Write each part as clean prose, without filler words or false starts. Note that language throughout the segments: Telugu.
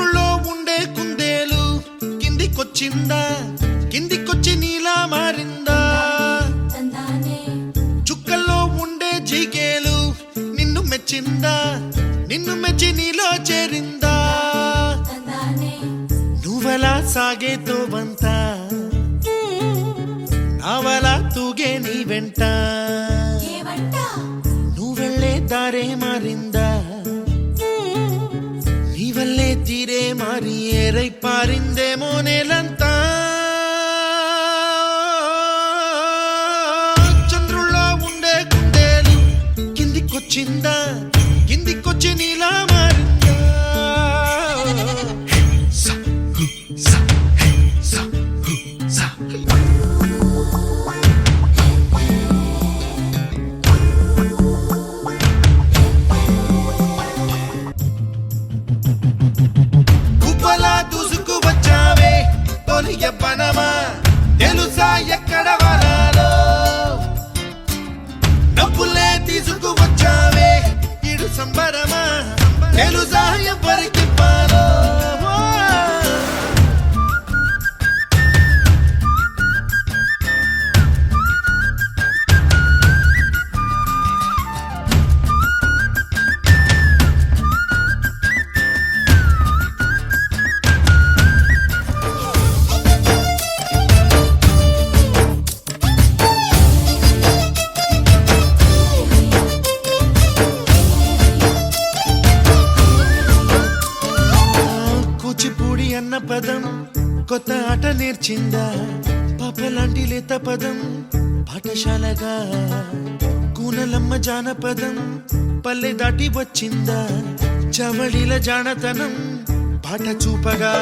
చంద్రుల్లో ఉండే కుందేలు కిందికొచ్చిందా, కిందికొచ్చి నీలా మారిందా? చుక్కల్లో ఉండే జిగేలు నిన్ను మెచ్చిందా, నిన్ను మెచ్చి నీలో చేరిందా? నువ్వలా సాగేతో వంత, నావలా తూగే నీ వెంట, నువ్వెళ్ళే దారే మారిందా, నీ వల్లే తీరే మారి ఏరై పారిందేమో నేలంతా. చంద్రుల్లో ఉండే కుందేలు కిందికొచ్చిందా, కిందికొచ్చి నీలా మారిందా? గుబ్బలా దూసుకు వచ్చావే తొలి యవ్వనమా, తెలుసా ఎక్కడ వరాలో? డబ్బులే తీసుకు వచ్చావే ఇడు సంబరమా, తెలుసా ఎవరికి పాలో? కూచిపూడి అన్న పదం కొత్త ఆట నేర్చిందా, పాపలాంటి లేత పదం పాఠశాలగా? కూనలమ్మ జానపదం పల్లె దాటి వచ్చిందా, చవళిల జానతనం పాట చూపగా?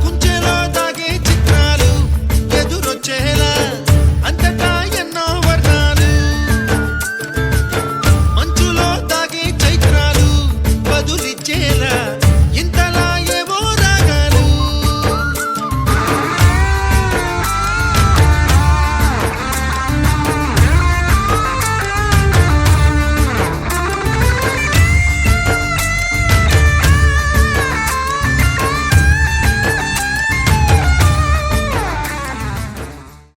కుంచెలో దాగే చిత్రాలు ఎదురొచ్చేలా